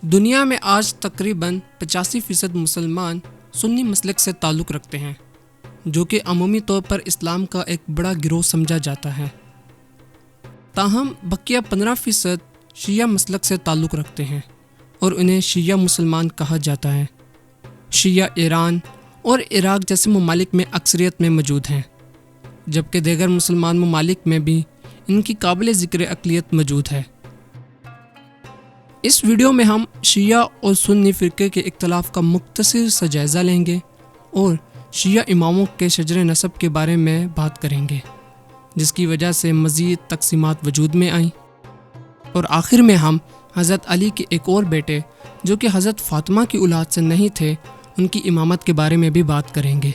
دنیا میں آج تقریباً 85% مسلمان سنی مسلک سے تعلق رکھتے ہیں، جو کہ عمومی طور پر اسلام کا ایک بڑا گروہ سمجھا جاتا ہے۔ تاہم بقیہ 15% شیعہ مسلک سے تعلق رکھتے ہیں اور انہیں شیعہ مسلمان کہا جاتا ہے۔ شیعہ ایران اور عراق جیسے ممالک میں اکثریت میں موجود ہیں، جبکہ دیگر مسلمان ممالک میں بھی ان کی قابل ذکر اقلیت موجود ہے۔ اس ویڈیو میں ہم شیعہ اور سنی فرقے کے اختلاف کا مختصر سا جائزہ لیں گے اور شیعہ اماموں کے شجر نسب کے بارے میں بات کریں گے، جس کی وجہ سے مزید تقسیمات وجود میں آئیں، اور آخر میں ہم حضرت علی کے ایک اور بیٹے جو کہ حضرت فاطمہ کی اولاد سے نہیں تھے، ان کی امامت کے بارے میں بھی بات کریں گے۔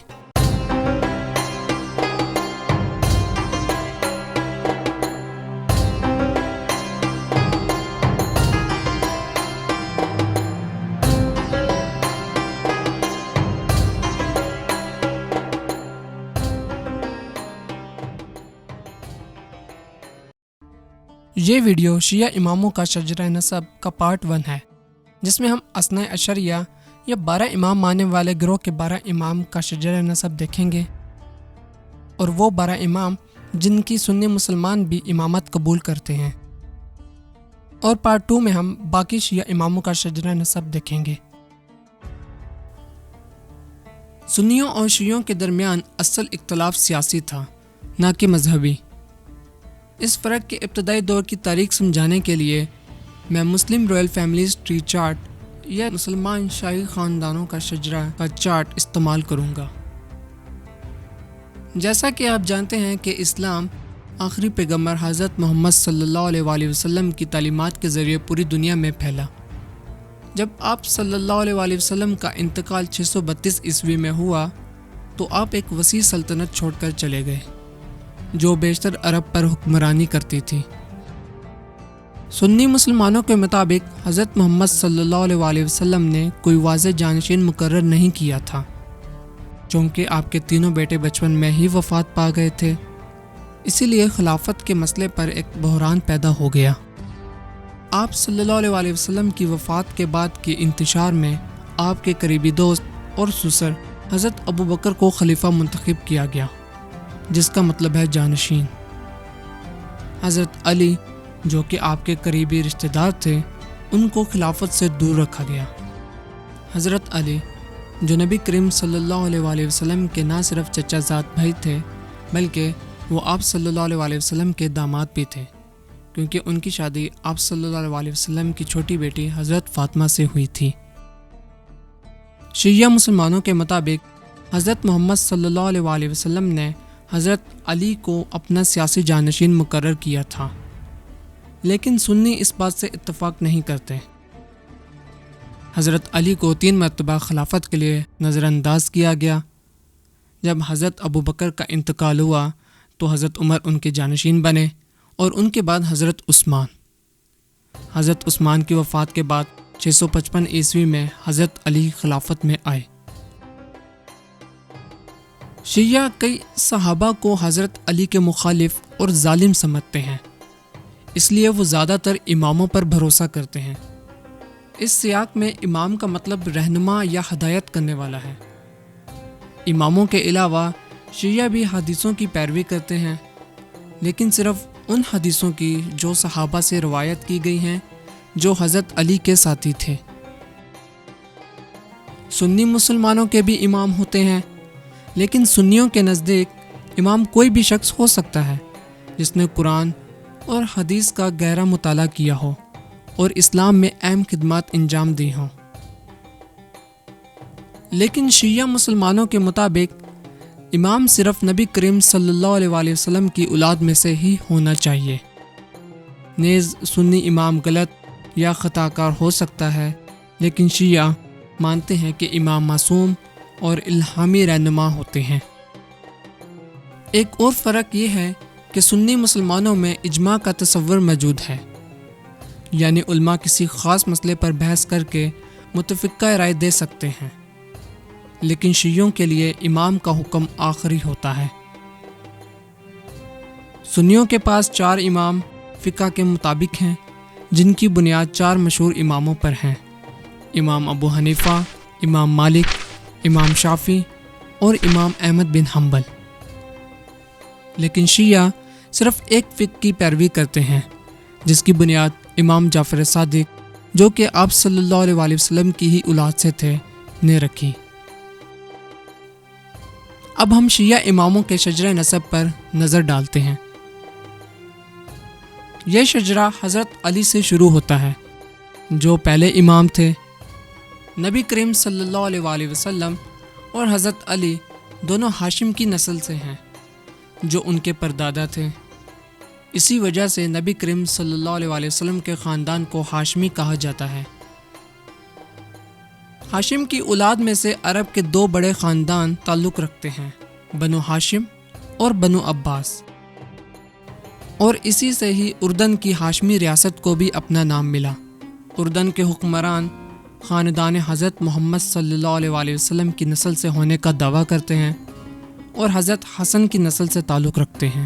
یہ ویڈیو شیعہ اماموں کا شجرہ نسب کا پارٹ 1 ہے، جس میں ہم اثنا عشریہ یا 12 امام ماننے والے گروہ کے 12 امام کا شجرہ نسب دیکھیں گے، اور وہ 12 امام جن کی سنی مسلمان بھی امامت قبول کرتے ہیں، اور پارٹ 2 میں ہم باقی شیعہ اماموں کا شجرہ نسب دیکھیں گے۔ سنیوں اور شیعوں کے درمیان اصل اختلاف سیاسی تھا، نہ کہ مذہبی۔ اس فرق کے ابتدائی دور کی تاریخ سمجھانے کے لیے میں مسلم رائل فیملیز ٹری چارٹ یا مسلمان شاہی خاندانوں کا شجرہ کا چارٹ استعمال کروں گا۔ جیسا کہ آپ جانتے ہیں کہ اسلام آخری پیغمبر حضرت محمد صلی اللہ علیہ وآلہ وسلم کی تعلیمات کے ذریعے پوری دنیا میں پھیلا۔ جب آپ صلی اللہ علیہ وآلہ وسلم کا انتقال 632 عیسوی میں ہوا تو آپ ایک وسیع سلطنت چھوڑ کر چلے گئے، جو بیشتر عرب پر حکمرانی کرتی تھی۔ سنی مسلمانوں کے مطابق حضرت محمد صلی اللہ علیہ وآلہ وسلم نے کوئی واضح جانشین مقرر نہیں کیا تھا، چونکہ آپ کے تینوں بیٹے بچپن میں ہی وفات پا گئے تھے، اسی لیے خلافت کے مسئلے پر ایک بحران پیدا ہو گیا۔ آپ صلی اللہ علیہ وآلہ وسلم کی وفات کے بعد کے انتشار میں آپ کے قریبی دوست اور سسر حضرت ابوبکر کو خلیفہ منتخب کیا گیا، جس کا مطلب ہے جانشین۔ حضرت علی جو کہ آپ کے قریبی رشتہ دار تھے، ان کو خلافت سے دور رکھا گیا۔ حضرت علی جو نبی کریم صلی اللہ علیہ وآلہ وسلم کے نہ صرف چچا زاد بھائی تھے، بلکہ وہ آپ صلی اللہ علیہ وآلہ وسلم کے داماد بھی تھے، کیونکہ ان کی شادی آپ صلی اللہ علیہ وآلہ وسلم کی چھوٹی بیٹی حضرت فاطمہ سے ہوئی تھی۔ شیعہ مسلمانوں کے مطابق حضرت محمد صلی اللہ علیہ وآلہ وسلم نے حضرت علی کو اپنا سیاسی جانشین مقرر کیا تھا، لیکن سنی اس بات سے اتفاق نہیں کرتے۔ حضرت علی کو 3 مرتبہ خلافت کے لیے نظر انداز کیا گیا۔ جب حضرت ابوبکر کا انتقال ہوا تو حضرت عمر ان کے جانشین بنے، اور ان کے بعد حضرت عثمان۔ حضرت عثمان کی وفات کے بعد 655 عیسوی میں حضرت علی خلافت میں آئے۔ شیعہ کئی صحابہ کو حضرت علی کے مخالف اور ظالم سمجھتے ہیں، اس لیے وہ زیادہ تر اماموں پر بھروسہ کرتے ہیں۔ اس سیاق میں امام کا مطلب رہنما یا ہدایت کرنے والا ہے۔ اماموں کے علاوہ شیعہ بھی حدیثوں کی پیروی کرتے ہیں، لیکن صرف ان حدیثوں کی جو صحابہ سے روایت کی گئی ہیں جو حضرت علی کے ساتھی تھے۔ سنی مسلمانوں کے بھی امام ہوتے ہیں، لیکن سنیوں کے نزدیک امام کوئی بھی شخص ہو سکتا ہے جس نے قرآن اور حدیث کا گہرا مطالعہ کیا ہو اور اسلام میں اہم خدمات انجام دی ہوں۔ لیکن شیعہ مسلمانوں کے مطابق امام صرف نبی کریم صلی اللہ علیہ وآلہ وسلم کی اولاد میں سے ہی ہونا چاہیے۔ نیز سنی امام غلط یا خطا کار ہو سکتا ہے، لیکن شیعہ مانتے ہیں کہ امام معصوم اور الہامی رہنما ہوتے ہیں۔ ایک اور فرق یہ ہے کہ سنی مسلمانوں میں اجماع کا تصور موجود ہے، یعنی علماء کسی خاص مسئلے پر بحث کر کے متفقہ رائے دے سکتے ہیں، لیکن شیعوں کے لیے امام کا حکم آخری ہوتا ہے۔ سنیوں کے پاس 4 امام فقہ کے مطابق ہیں، جن کی بنیاد 4 مشہور اماموں پر ہیں، امام ابو حنیفہ، امام مالک، امام شافعی اور امام احمد بن حنبل۔ لیکن شیعہ صرف ایک فقہ کی پیروی کرتے ہیں جس کی بنیاد امام جعفر صادق، جو کہ آپ صلی اللہ علیہ وآلہ وسلم کی ہی اولاد سے تھے، نے رکھی۔ اب ہم شیعہ اماموں کے شجرہ نسب پر نظر ڈالتے ہیں۔ یہ شجرہ حضرت علی سے شروع ہوتا ہے، جو پہلے امام تھے۔ نبی کریم صلی اللہ علیہ وآلہ وسلم اور حضرت علی دونوں ہاشم کی نسل سے ہیں، جو ان کے پردادا تھے۔ اسی وجہ سے نبی کریم صلی اللہ علیہ وآلہ وسلم کے خاندان کو ہاشمی کہا جاتا ہے۔ ہاشم کی اولاد میں سے عرب کے دو بڑے خاندان تعلق رکھتے ہیں، بنو ہاشم اور بنو عباس، اور اسی سے ہی اردن کی ہاشمی ریاست کو بھی اپنا نام ملا۔ اردن کے حکمران خاندان حضرت محمد صلی اللہ علیہ وآلہ وسلم کی نسل سے ہونے کا دعویٰ کرتے ہیں اور حضرت حسن کی نسل سے تعلق رکھتے ہیں۔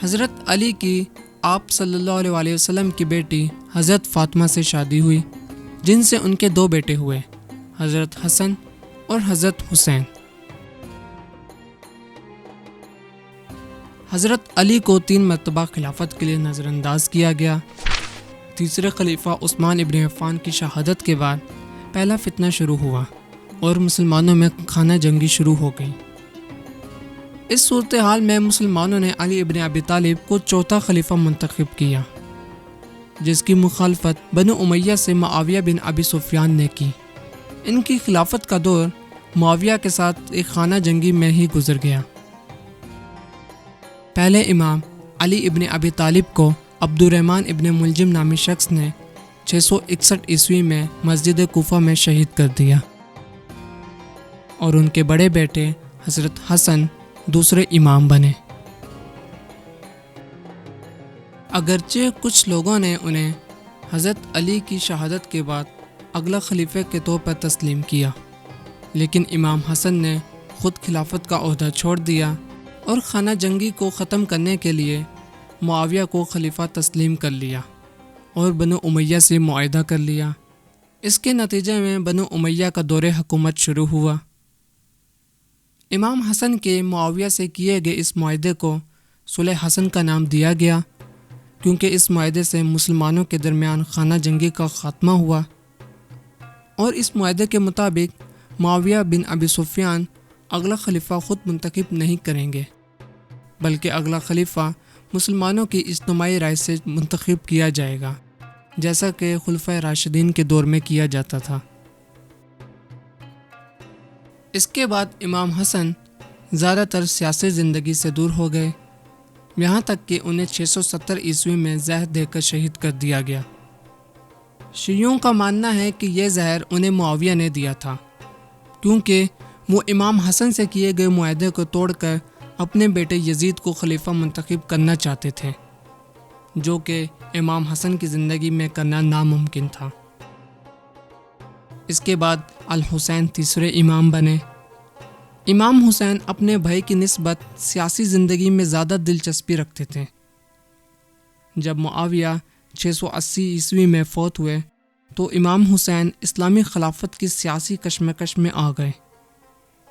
حضرت علی کی آپ صلی اللہ علیہ وآلہ وسلم کی بیٹی حضرت فاطمہ سے شادی ہوئی، جن سے ان کے دو بیٹے ہوئے، حضرت حسن اور حضرت حسین۔ حضرت علی کو 3 مرتبہ خلافت کے لیے نظر انداز کیا گیا۔ تیسرے خلیفہ عثمان ابن عفان کی شہادت کے بعد پہلا فتنہ شروع ہوا اور مسلمانوں میں خانہ جنگی شروع ہو گئی۔ اس صورتحال میں مسلمانوں نے علی ابن ابی طالب کو چوتھا خلیفہ منتخب کیا، جس کی مخالفت بنو امیہ سے معاویہ بن ابی سفیان نے کی۔ ان کی خلافت کا دور معاویہ کے ساتھ ایک خانہ جنگی میں ہی گزر گیا۔ پہلے امام علی ابن ابی طالب کو عبد الرحمن ابن ملجم نامی شخص نے 661 عیسوی میں مسجد کوفہ میں شہید کر دیا، اور ان کے بڑے بیٹے حضرت حسن دوسرے امام بنے۔ اگرچہ کچھ لوگوں نے انہیں حضرت علی کی شہادت کے بعد اگلا خلیفہ کے طور پر تسلیم کیا، لیکن امام حسن نے خود خلافت کا عہدہ چھوڑ دیا اور خانہ جنگی کو ختم کرنے کے لیے معاویہ کو خلیفہ تسلیم کر لیا اور بنو امیہ سے معاہدہ کر لیا۔ اس کے نتیجے میں بنو امیہ کا دور حکومت شروع ہوا۔ امام حسن کے معاویہ سے کیے گئے اس معاہدے کو صلح حسن کا نام دیا گیا، کیونکہ اس معاہدے سے مسلمانوں کے درمیان خانہ جنگی کا خاتمہ ہوا، اور اس معاہدے کے مطابق معاویہ بن ابی سفیان اگلا خلیفہ خود منتخب نہیں کریں گے، بلکہ اگلا خلیفہ مسلمانوں کی اجتماعی رائے سے منتخب کیا جائے گا، جیسا کہ خلفائے راشدین کے دور میں کیا جاتا تھا۔ اس کے بعد امام حسن زیادہ تر سیاسی زندگی سے دور ہو گئے، یہاں تک کہ انہیں 670 عیسوی میں زہر دے کر شہید کر دیا گیا۔ شیعوں کا ماننا ہے کہ یہ زہر انہیں معاویہ نے دیا تھا، کیونکہ وہ امام حسن سے کیے گئے معاہدے کو توڑ کر اپنے بیٹے یزید کو خلیفہ منتخب کرنا چاہتے تھے، جو کہ امام حسن کی زندگی میں کرنا ناممکن تھا۔ اس کے بعد الحسین تیسرے امام بنے۔ امام حسین اپنے بھائی کی نسبت سیاسی زندگی میں زیادہ دلچسپی رکھتے تھے۔ جب معاویہ 680 عیسوی میں فوت ہوئے تو امام حسین اسلامی خلافت کی سیاسی کشمکش میں آ گئے۔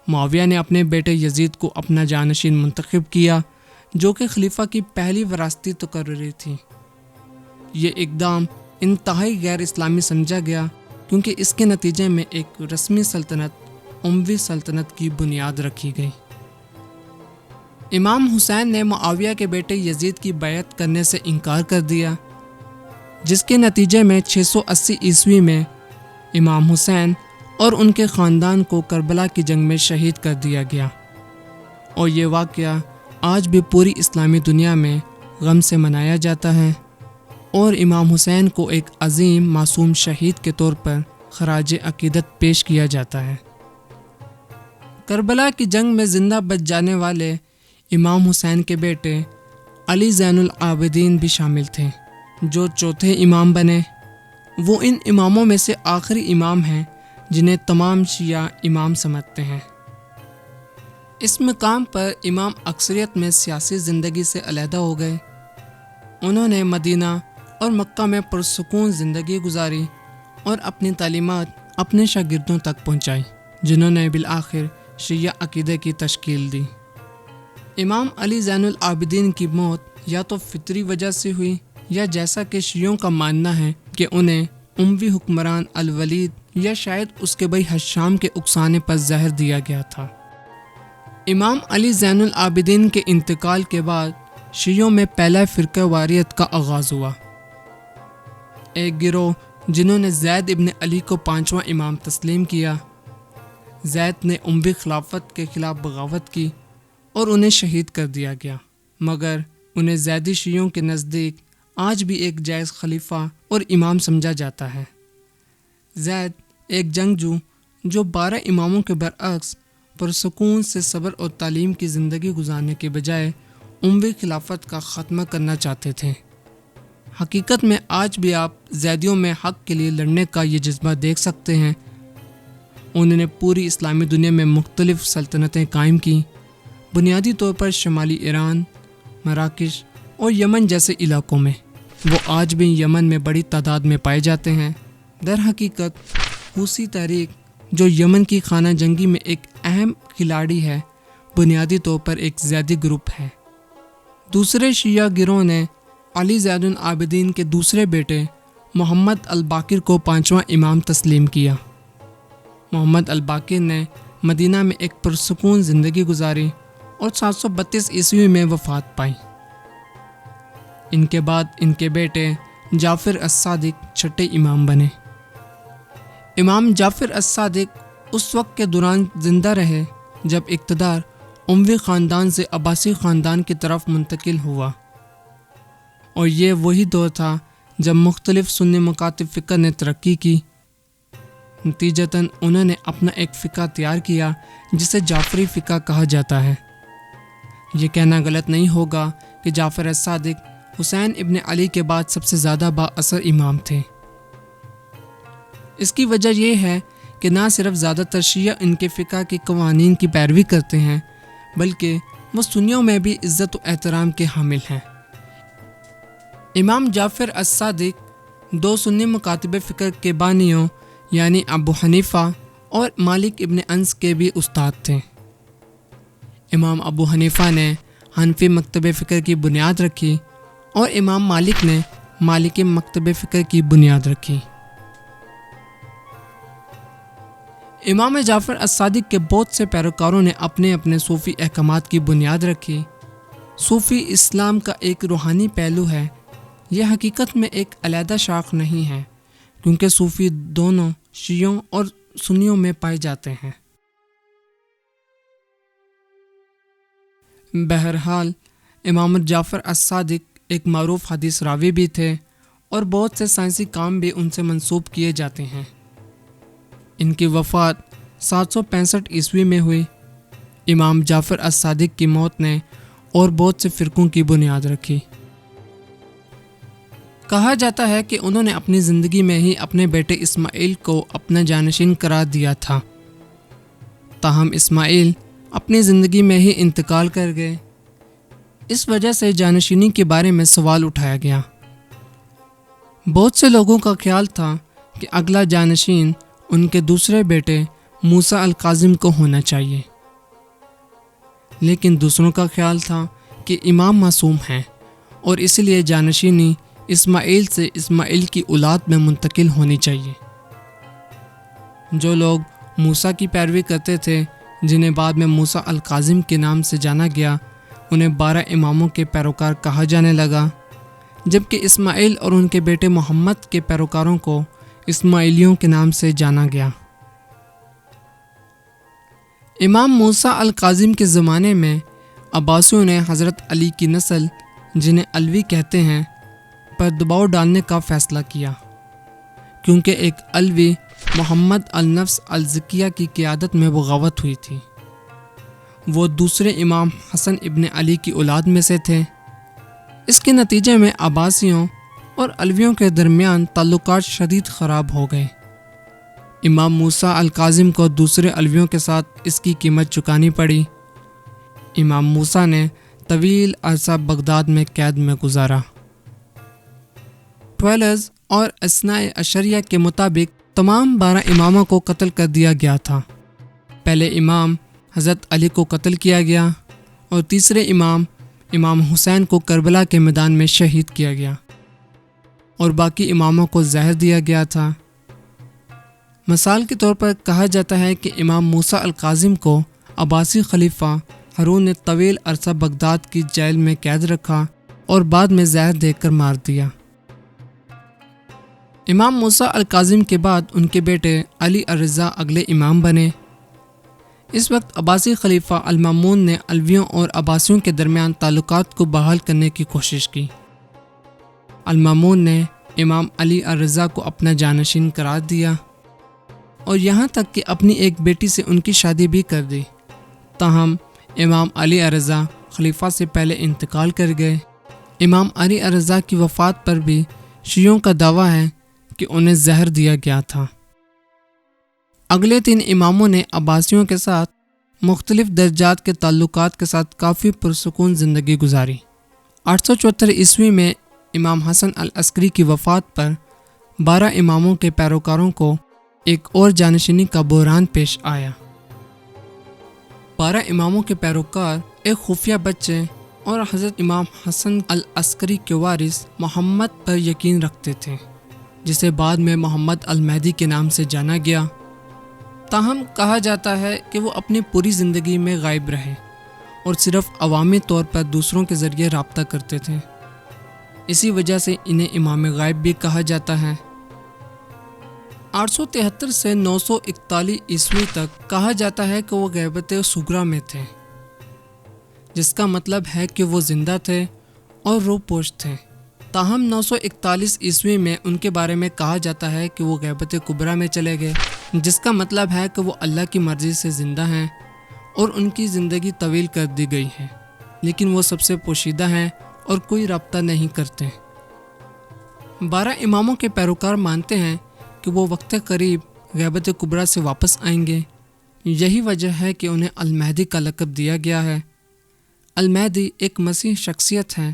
معاویہ نے اپنے بیٹے یزید کو اپنا جانشین منتخب کیا، جو کہ خلیفہ کی پہلی وراثتی تقرری تھی۔ یہ اقدام انتہائی غیر اسلامی سمجھا گیا، کیونکہ اس کے نتیجے میں ایک رسمی سلطنت اموی سلطنت کی بنیاد رکھی گئی۔ امام حسین نے معاویہ کے بیٹے یزید کی بیعت کرنے سے انکار کر دیا، جس کے نتیجے میں 680 عیسوی میں امام حسین اور ان کے خاندان کو کربلا کی جنگ میں شہید کر دیا گیا، اور یہ واقعہ آج بھی پوری اسلامی دنیا میں غم سے منایا جاتا ہے، اور امام حسین کو ایک عظیم معصوم شہید کے طور پر خراج عقیدت پیش کیا جاتا ہے۔ کربلا کی جنگ میں زندہ بچ جانے والے امام حسین کے بیٹے علی زین العابدین بھی شامل تھے، جو چوتھے امام بنے۔ وہ ان اماموں میں سے آخری امام ہیں جنہیں تمام شیعہ امام سمجھتے ہیں۔ اس مقام پر امام اکثریت میں سیاسی زندگی سے علیحدہ ہو گئے۔ انہوں نے مدینہ اور مکہ میں پرسکون زندگی گزاری اور اپنی تعلیمات اپنے شاگردوں تک پہنچائی، جنہوں نے بالآخر شیعہ عقیدے کی تشکیل دی۔ امام علی زین العابدین کی موت یا تو فطری وجہ سے ہوئی یا جیسا کہ شیعوں کا ماننا ہے کہ انہیں اموی حکمران الولید یا شاید اس کے بھائی حشام کے اکسانے پر زہر دیا گیا تھا۔ امام علی زین العابدین کے انتقال کے بعد شیعوں میں پہلا فرقہ واریت کا آغاز ہوا۔ ایک گروہ جنہوں نے زید ابن علی کو 5واں امام تسلیم کیا۔ زید نے اموی خلافت کے خلاف بغاوت کی اور انہیں شہید کر دیا گیا، مگر انہیں زیدی شیعوں کے نزدیک آج بھی ایک جائز خلیفہ اور امام سمجھا جاتا ہے۔ زید ایک جنگجو جو 12 اماموں کے برعکس پرسکون سے صبر اور تعلیم کی زندگی گزارنے کے بجائے اموی خلافت کا خاتمہ کرنا چاہتے تھے۔ حقیقت میں آج بھی آپ زیدیوں میں حق کے لیے لڑنے کا یہ جذبہ دیکھ سکتے ہیں۔ انہوں نے پوری اسلامی دنیا میں مختلف سلطنتیں قائم کی، بنیادی طور پر شمالی ایران، مراکش اور یمن جیسے علاقوں میں۔ وہ آج بھی یمن میں بڑی تعداد میں پائے جاتے ہیں۔ در حقیقت حوثی تحریک جو یمن کی خانہ جنگی میں ایک اہم کھلاڑی ہے، بنیادی طور پر ایک زیدی گروپ ہے۔ دوسرے شیعہ گروہ نے علی زین العابدین کے دوسرے بیٹے محمد الباقر کو 5واں امام تسلیم کیا۔ محمد الباقر نے مدینہ میں ایک پرسکون زندگی گزاری اور 732 عیسوی میں وفات پائی۔ ان کے بعد ان کے بیٹے جعفر الصادق چھٹے امام بنے۔ امام جعفر الصادق اس وقت کے دوران زندہ رہے جب اقتدار اموی خاندان سے عباسی خاندان کی طرف منتقل ہوا، اور یہ وہی دور تھا جب مختلف سنی مکاتب فقہ نے ترقی کی۔ نتیجتاً انہوں نے اپنا ایک فقہ تیار کیا جسے جعفری فقہ کہا جاتا ہے۔ یہ کہنا غلط نہیں ہوگا کہ جعفر الصادق حسین ابن علی کے بعد سب سے زیادہ با اثر امام تھے۔ اس کی وجہ یہ ہے کہ نہ صرف زیادہ تر شیعہ ان کے فقہ کے قوانین کی پیروی کرتے ہیں، بلکہ وہ سنیوں میں بھی عزت و احترام کے حامل ہیں۔ امام جعفر الصادق 2 سنی مکاتب فقہ کے بانیوں یعنی ابو حنیفہ اور مالک ابن انس کے بھی استاد تھے۔ امام ابو حنیفہ نے حنفی مکتب فقہ کی بنیاد رکھی اور امام مالک نے مالکی مکتب فقہ کی بنیاد رکھی۔ امام جعفر الصادق کے بہت سے پیروکاروں نے اپنے اپنے صوفی احکامات کی بنیاد رکھی۔ صوفی اسلام کا ایک روحانی پہلو ہے۔ یہ حقیقت میں ایک علیحدہ شاخ نہیں ہے، کیونکہ صوفی دونوں شیعوں اور سنیوں میں پائے جاتے ہیں۔ بہرحال امام جعفر الصادق ایک معروف حدیث راوی بھی تھے اور بہت سے سائنسی کام بھی ان سے منسوب کیے جاتے ہیں۔ ان کی وفات 765 عیسوی میں ہوئی۔ امام جعفر الصادق کی موت نے اور بہت سے فرقوں کی بنیاد رکھی۔ کہا جاتا ہے کہ انہوں نے اپنی زندگی میں ہی اپنے بیٹے اسماعیل کو اپنا جانشین قرار دیا تھا، تاہم اسماعیل اپنی زندگی میں ہی انتقال کر گئے۔ اس وجہ سے جانشینی کے بارے میں سوال اٹھایا گیا۔ بہت سے لوگوں کا خیال تھا کہ اگلا جانشین ان کے دوسرے بیٹے موسیٰ الکاظم کو ہونا چاہیے، لیکن دوسروں کا خیال تھا کہ امام معصوم ہیں اور اس لیے جانشینی اسماعیل سے اسماعیل کی اولاد میں منتقل ہونی چاہیے۔ جو لوگ موسیٰ کی پیروی کرتے تھے، جنہیں بعد میں موسیٰ الکاظم کے نام سے جانا گیا، انہیں 12 اماموں کے پیروکار کہا جانے لگا، جبکہ اسماعیل اور ان کے بیٹے محمد کے پیروکاروں کو اسماعیلیوں کے نام سے جانا گیا۔ امام موسیٰ الکاظم کے زمانے میں عباسیوں نے حضرت علی کی نسل، جنہیں علوی کہتے ہیں، پر دباؤ ڈالنے کا فیصلہ کیا، کیونکہ ایک علوی محمد النفس الزکیہ کی قیادت میں بغاوت ہوئی تھی۔ وہ دوسرے امام حسن ابن علی کی اولاد میں سے تھے۔ اس کے نتیجے میں عباسیوں اور علویوں کے درمیان تعلقات شدید خراب ہو گئے۔ امام موسیٰ الکاظم کو دوسرے علویوں کے ساتھ اس کی قیمت چکانی پڑی۔ امام موسیٰ نے طویل عرصہ بغداد میں قید میں گزارا۔ ٹویلرز اور اثناء عشریہ کے مطابق تمام 12 اماموں کو قتل کر دیا گیا تھا۔ پہلے امام حضرت علی کو قتل کیا گیا اور تیسرے امام حسین کو کربلا کے میدان میں شہید کیا گیا اور باقی اماموں کو زہر دیا گیا تھا۔ مثال کے طور پر کہا جاتا ہے کہ امام موسیٰ الکاظم کو عباسی خلیفہ ہارون نے طویل عرصہ بغداد کی جیل میں قید رکھا اور بعد میں زہر دے کر مار دیا۔ امام موسیٰ الکاظم کے بعد ان کے بیٹے علی الرضا اگلے امام بنے۔ اس وقت عباسی خلیفہ المامون نے علویوں اور عباسیوں کے درمیان تعلقات کو بحال کرنے کی کوشش کی۔ المامون نے امام علی الرضا کو اپنا جانشین قرار دیا اور یہاں تک کہ اپنی ایک بیٹی سے ان کی شادی بھی کر دی۔ تاہم امام علی الرضا خلیفہ سے پہلے انتقال کر گئے۔ امام علی الرضا کی وفات پر بھی شیعوں کا دعویٰ ہے کہ انہیں زہر دیا گیا تھا۔ اگلے 3 اماموں نے عباسیوں کے ساتھ مختلف درجات کے تعلقات کے ساتھ کافی پرسکون زندگی گزاری۔ 874 عیسوی میں امام حسن العسکری کی وفات پر 12 اماموں کے پیروکاروں کو ایک اور جانشینی کا بحران پیش آیا۔ 12 اماموں کے پیروکار ایک خفیہ بچے اور حضرت امام حسن العسکری کے وارث محمد پر یقین رکھتے تھے، جسے بعد میں محمد المہدی کے نام سے جانا گیا۔ تاہم کہا جاتا ہے کہ وہ اپنی پوری زندگی میں غائب رہے اور صرف عوامی طور پر دوسروں کے ذریعے رابطہ کرتے تھے۔ اسی وجہ سے انہیں امام غائب بھی کہا جاتا ہے۔ 873 سے 941 عیسوی تک کہا جاتا ہے کہ وہ غیبت صغریٰ میں تھے، جس کا مطلب ہے کہ وہ زندہ تھے اور روح پوش تھے۔ تاہم 941 عیسوی میں ان کے بارے میں کہا جاتا ہے کہ وہ غیبت کبریٰ میں چلے گئے، جس کا مطلب ہے کہ وہ اللہ کی مرضی سے زندہ ہیں اور ان کی زندگی طویل کر دی گئی ہے، لیکن وہ سب سے پوشیدہ ہیں اور کوئی رابطہ نہیں کرتے۔ 12 اماموں کے پیروکار مانتے ہیں کہ وہ وقت قریب غیبت کبریٰ سے واپس آئیں گے۔ یہی وجہ ہے کہ انہیں المہدی کا لقب دیا گیا ہے۔ المہدی ایک مسیح شخصیت ہے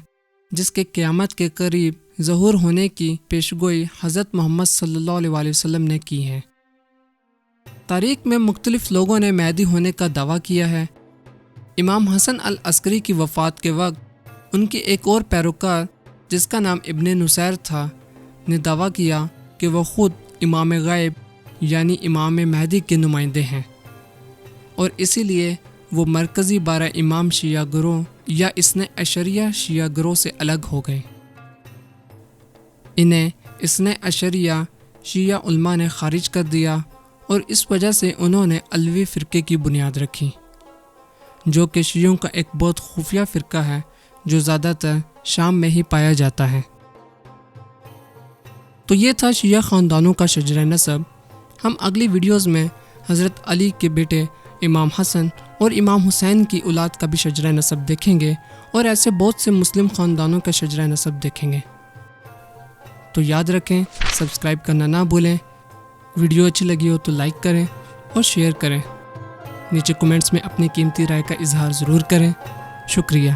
جس کے قیامت کے قریب ظہور ہونے کی پیشگوئی حضرت محمد صلی اللہ علیہ وسلم نے کی ہے۔ تاریخ میں مختلف لوگوں نے مہدی ہونے کا دعویٰ کیا ہے۔ امام حسن العسکری کی وفات کے وقت ان کے ایک اور پیروکار جس کا نام ابن نصیر تھا نے دعویٰ کیا کہ وہ خود امام غائب یعنی امام مہدی کے نمائندے ہیں، اور اسی لیے وہ مرکزی 12 امام شیعہ گروہ یا اثنا عشریہ شیعہ گروہ سے الگ ہو گئے۔ انہیں اثنا عشریہ شیعہ علماء نے خارج کر دیا اور اس وجہ سے انہوں نے علوی فرقے کی بنیاد رکھی، جو کہ شیعوں کا ایک بہت خفیہ فرقہ ہے جو زیادہ تر شام میں ہی پایا جاتا ہے۔ تو یہ تھا شیعہ خاندانوں کا شجرہ نسب۔ ہم اگلی ویڈیوز میں حضرت علی کے بیٹے امام حسن اور امام حسین کی اولاد کا بھی شجرہ نسب دیکھیں گے اور ایسے بہت سے مسلم خاندانوں کا شجرہ نسب دیکھیں گے۔ تو یاد رکھیں، سبسکرائب کرنا نہ بھولیں، ویڈیو اچھی لگی ہو تو لائک کریں اور شیئر کریں، نیچے کمنٹس میں اپنی قیمتی رائے کا اظہار ضرور کریں۔ شکریہ۔